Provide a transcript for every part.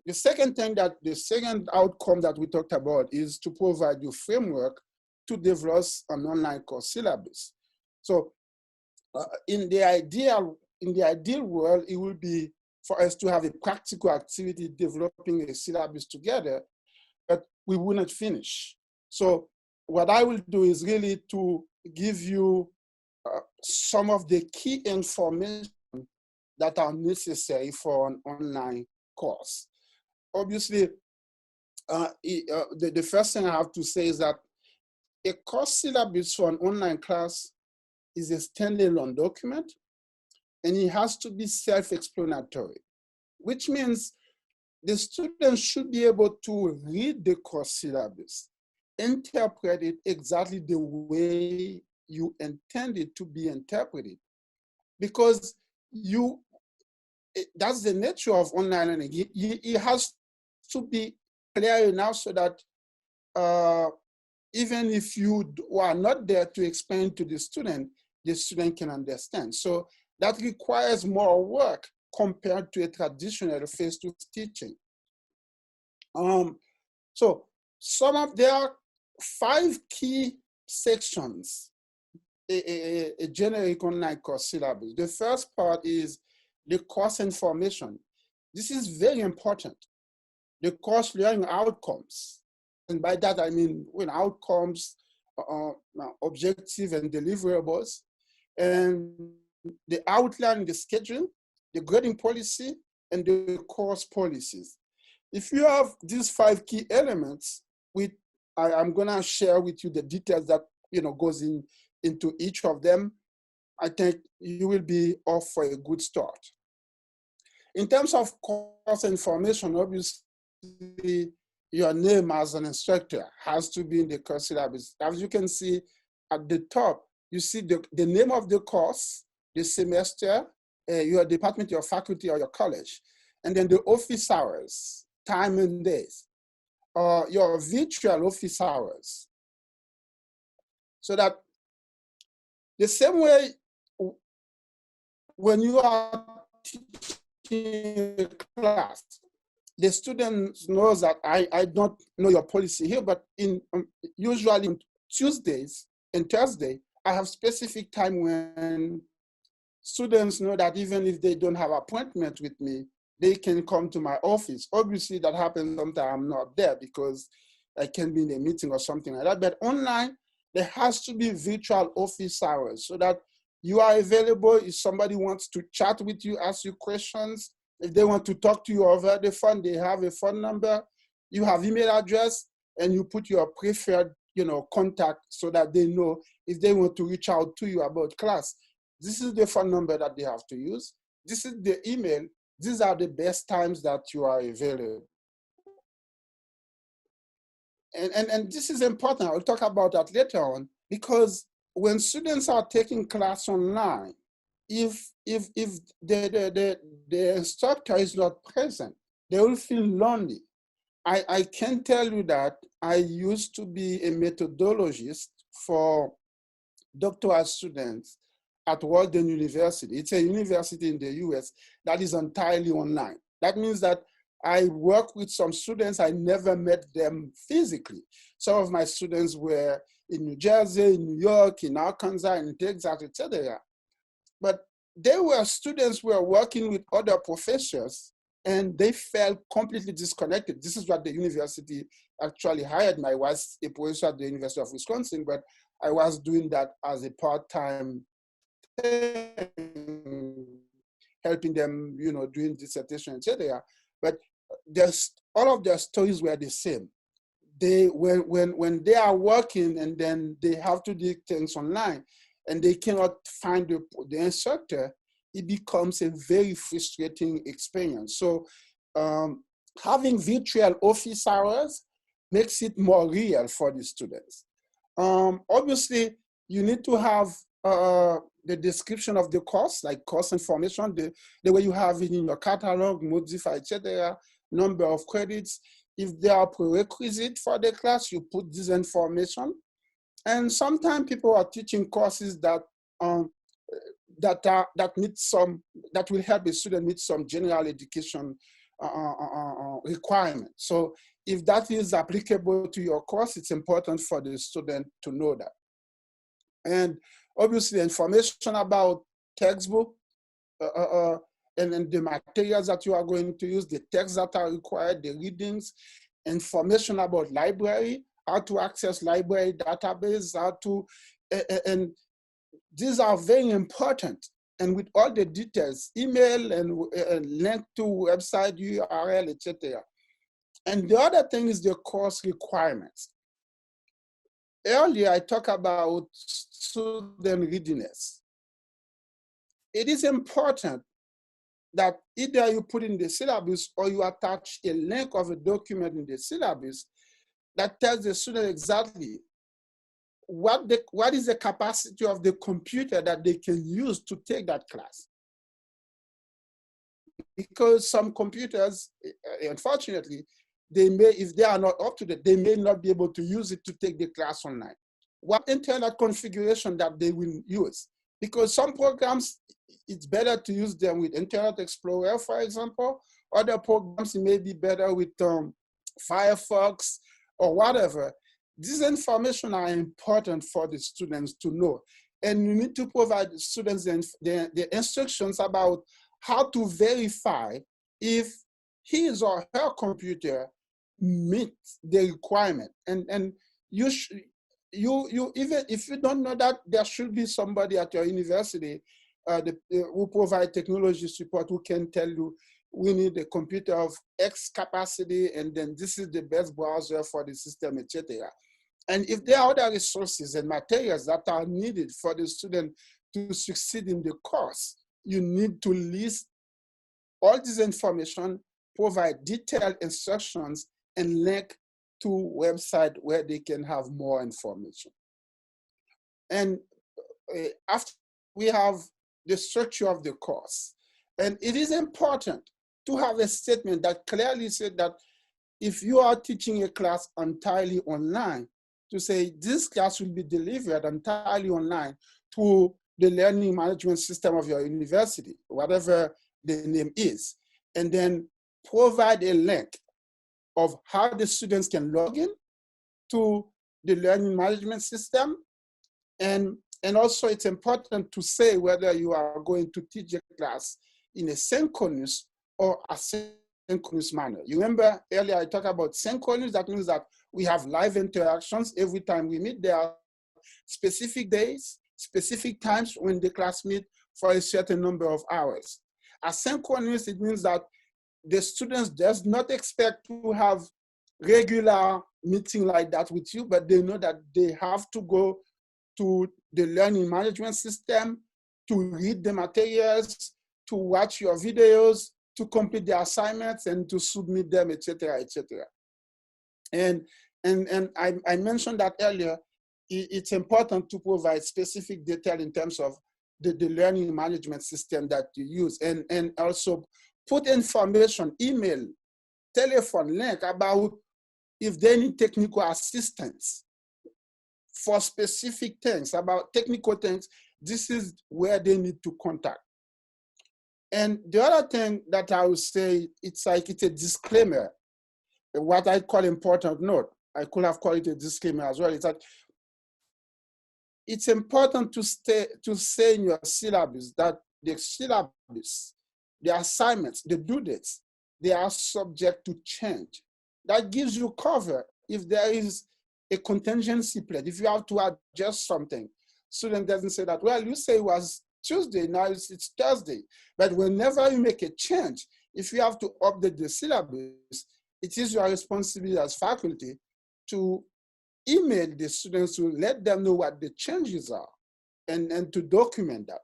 the second outcome that we talked about is to provide you framework to develop an online course syllabus. So in the ideal world, it will be for us to have a practical activity developing a syllabus together, but we will not finish. So what I will do is really to give you some of the key information that are necessary for an online course. Obviously, the first thing I have to say is that a course syllabus for an online class is a standalone document, and it has to be self-explanatory, which means the students should be able to read the course syllabus, interpret it exactly the way you intend it to be interpreted, because that's the nature of online learning. It has to be clear enough so that even if you are not there to explain to the student can understand. So that requires more work compared to a traditional face-to-face teaching. So there are 5 key sections, a generic online course syllabus. The first part is the course information. This is very important. The course learning outcomes. And by that, I mean outcomes, objective and deliverables, and the outline, the schedule, the grading policy, and the course policies. If you have these 5 key elements, I'm gonna share with you the details that goes into each of them. I think you will be off for a good start. In terms of course information, obviously, your name as an instructor has to be in the course syllabus. As you can see at the top, you see the name of the course, the semester, your department, your faculty, or your college, and then the office hours, time and days, or your virtual office hours. So that the same way when you are teaching a class, the students knows that I don't know your policy here, but usually on Tuesdays and Thursday, I have specific time when students know that even if they don't have appointment with me, they can come to my office. Obviously, that happens sometimes I'm not there because I can be in a meeting or something like that. But online, there has to be virtual office hours so that you are available if somebody wants to chat with you, ask you questions. If they want to talk to you over the phone, they have a phone number, you have email address, and you put your preferred contact so that they know if they want to reach out to you about class. This is the phone number that they have to use. This is the email. These are the best times that you are available. And this is important. I'll talk about that later on, because when students are taking class online, if the instructor is not present, they will feel lonely. I can tell you that I used to be a methodologist for doctoral students at Walden University. It's a university in the US that is entirely online. That means that I work with some students, I never met them physically. Some of my students were in New Jersey, in New York, in Arkansas, in Texas, etc. But they were students who were working with other professors and they felt completely disconnected. This is what the university actually hired me. I was a professor at the University of Wisconsin, but I was doing that as a part-time thing, helping them, doing dissertation, etc. But all of their stories were the same. When they are working and then they have to do things online and they cannot find the instructor, it becomes a very frustrating experience. So having virtual office hours makes it more real for the students. Obviously, you need to have the description of the course, like course information, the way you have it in your catalog, modify, etc., number of credits. If there are prerequisites for the class, you put this information. And sometimes people are teaching courses that will help a student meet some general education requirement. So if that is applicable to your course, it's important for the student to know that. And obviously information about textbook and the materials that you are going to use, the texts that are required, the readings, information about library, how to access library database, how to, and these are very important. And with all the details, email and link to website URL, etc. And the other thing is the course requirements. Earlier, I talked about student readiness. It is important that either you put in the syllabus or you attach a link of a document in the syllabus that tells the student exactly what is the capacity of the computer that they can use to take that class. Because some computers, unfortunately, they may, if they are not up to date, they may not be able to use it to take the class online. What internet configuration that they will use? Because some programs, it's better to use them with Internet Explorer, for example. Other programs, it may be better with Firefox or whatever. These information are important for the students to know. And you need to provide the students the instructions about how to verify if his or her computer meets the requirement. And you even if you don't know that, there should be somebody at your university who provide technology support who can tell you, we need a computer of X capacity, and then this is the best browser for the system, etc. And if there are other resources and materials that are needed for the student to succeed in the course, you need to list all this information, provide detailed instructions, and link to website where they can have more information. And after we have the structure of the course, and it is important to have a statement that clearly said that if you are teaching a class entirely online, to say this class will be delivered entirely online through the learning management system of your university, whatever the name is, and then provide a link of how the students can log in to the learning management system. And also it's important to say whether you are going to teach a class in a synchronous or asynchronous manner. You remember earlier I talked about synchronous. That means that we have live interactions every time we meet. There are specific days, specific times when the class meet for a certain number of hours. Asynchronous, it means that the students does not expect to have regular meeting like that with you, but they know that they have to go to the learning management system to read the materials, to watch your videos, to complete the assignments, and to submit them, etc., etc. And I mentioned that earlier. It's important to provide specific detail in terms of the learning management system that you use, and also put information, email, telephone, link about if they need technical assistance for specific things, about technical things. This is where they need to contact. And the other thing that I would say, it's like it's a disclaimer, what I call important note. I could have called it a disclaimer as well. It's that it's important to say in your syllabus that the syllabus, the assignments, the due dates, they are subject to change. That gives you cover if there is a contingency plan, if you have to adjust something. Student doesn't say that, well, you say it was Tuesday, now it's Thursday. But whenever you make a change, if you have to update the syllabus, it is your responsibility as faculty to email the students to let them know what the changes are and to document that.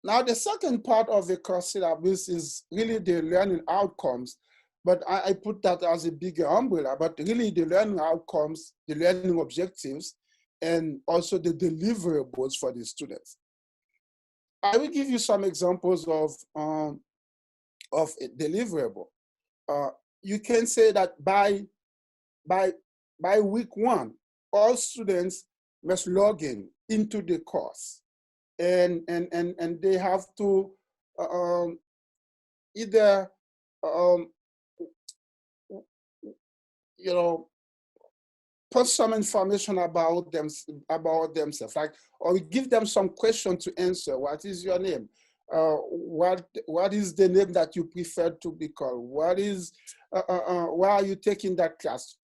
Now, the second part of the course syllabus is really the learning outcomes, but I put that as a bigger umbrella, but really the learning outcomes, the learning objectives, and also the deliverables for the students. I will give you some examples of a deliverable. You can say that by week 1, all students must log into the course, and they have to either, you know, put some information about themselves, like, or we give them some question to answer. What is your name? What is the name that you prefer to be called? Why are you taking that class?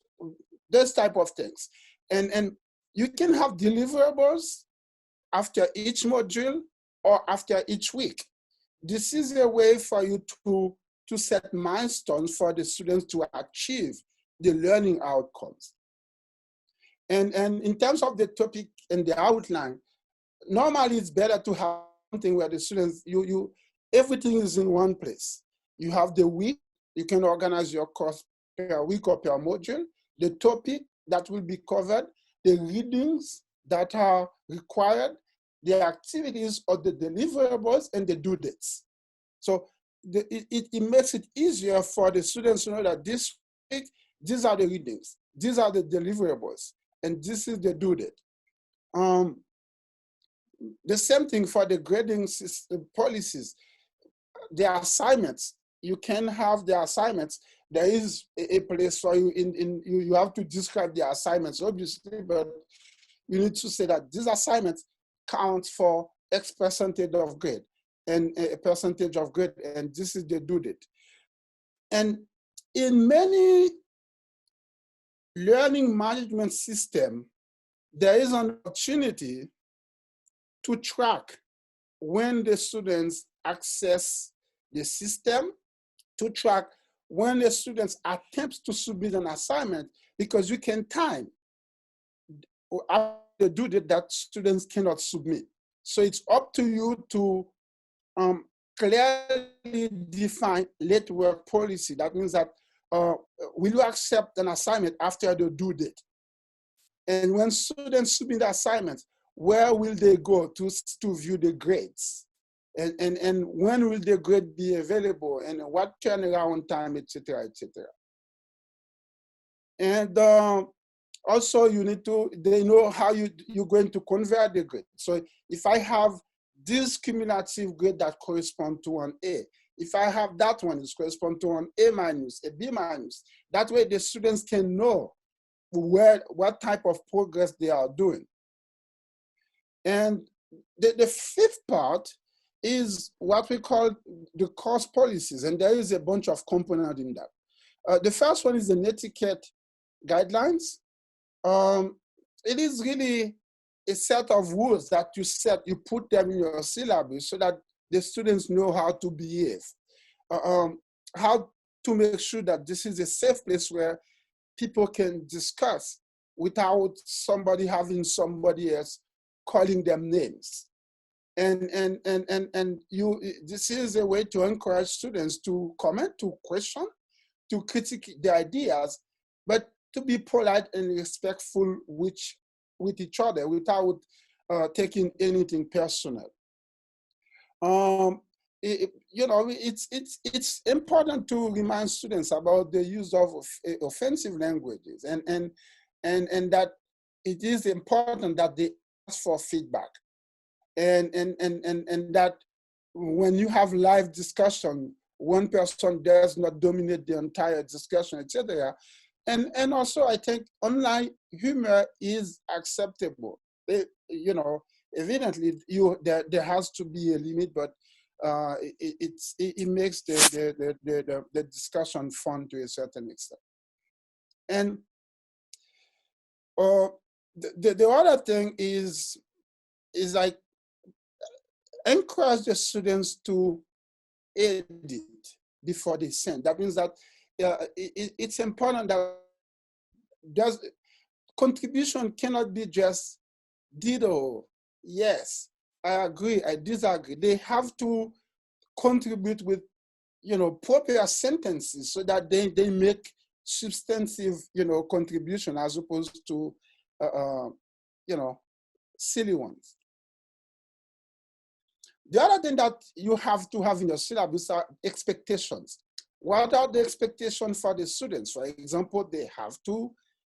Those type of things. And you can have deliverables after each module or after each week. This is a way for you to set milestones for the students to achieve the learning outcomes. And in terms of the topic and the outline, normally it's better to have something where the students, everything is in one place. You have the week, you can organize your course per week or per module, the topic that will be covered, the readings that are required, the activities or the deliverables, and the due dates. So it makes it easier for the students to know that this week, these are the readings, these are the deliverables, and this is the due date. The same thing for the grading system policies. The assignments, you can have the assignments. There is a place for you you have to describe the assignments, obviously, but you need to say that these assignments count for X percentage of grade and a percentage of grade, and this is the due date. And in many learning management systems, there is an opportunity to track when the students access the system, to track when the students attempt to submit an assignment, because you can time the due date that students cannot submit. So it's up to you to clearly define late work policy. That means that will you accept an assignment after the due date? And when students submit the assignments, where will they go to view the grades? And when will the grade be available, and what turnaround time, et cetera, et cetera. And also they know how you're going to convert the grade. So if I have this cumulative grade that corresponds to an A, if I have that one, it corresponds to an A minus, a B minus. That way the students can know what type of progress they are doing. And the fifth part is what we call the course policies, and there is a bunch of components in that. The first one is the Netiquette Guidelines. It is really a set of rules that you put them in your syllabus so that the students know how to behave, how to make sure that this is a safe place where people can discuss without somebody having somebody else calling them names. And this is a way to encourage students to comment, to question, to critique the ideas, but to be polite and respectful with each other without taking anything personal. It's important to remind students about the use of offensive languages, and that it is important that they ask for feedback, and that when you have live discussion, one person does not dominate the entire discussion, etc. And also, I think online humor is acceptable. Evidently, there has to be a limit, but it makes the discussion fun to a certain extent. And the other thing is like encourage the students to edit before they send. That means that it's important that contribution cannot be just ditto. Yes, I agree, I disagree. They have to contribute with, proper sentences so that they make substantive, contribution as opposed to, silly ones. The other thing that you have to have in your syllabus are expectations. What are the expectations for the students? For example, they have to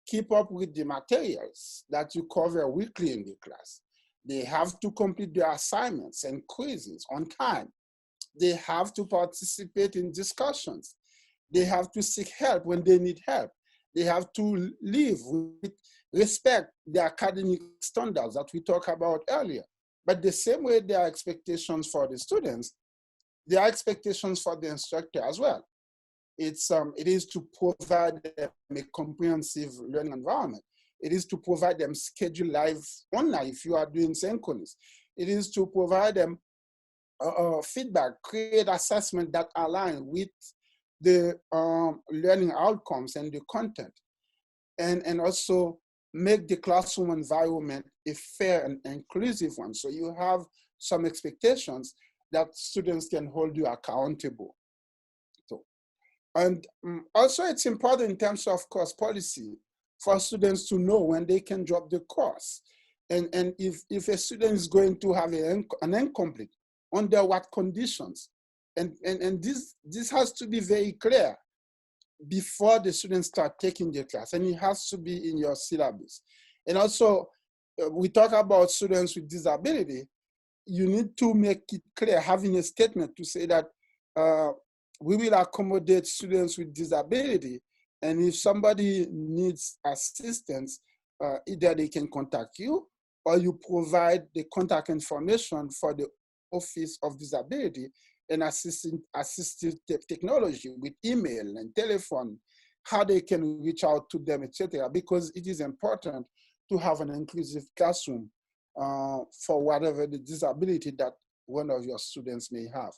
keep up with the materials that you cover weekly in the class. They have to complete their assignments and quizzes on time. They have to participate in discussions. They have to seek help when they need help. They have to live with respect the academic standards that we talked about earlier. But the same way there are expectations for the students, there are expectations for the instructor as well. It is to provide them a comprehensive learning environment. It is to provide them scheduled live online if you are doing synchronous. It is to provide them feedback, create assessment that align with the learning outcomes and the content, and also make the classroom environment a fair and inclusive one. So you have some expectations that students can hold you accountable. So, and also it's important in terms of course policy for students to know when they can drop the course. And if a student is going to have an incomplete, under what conditions. And this has to be very clear before the students start taking the class, and it has to be in your syllabus. And also, we talk about students with disability. You need to make it clear, having a statement to say that we will accommodate students with disability, and if somebody needs assistance, either they can contact you or you provide the contact information for the Office of Disability and assistive technology with email and telephone, how they can reach out to them, etc. Because it is important to have an inclusive classroom for whatever the disability that one of your students may have.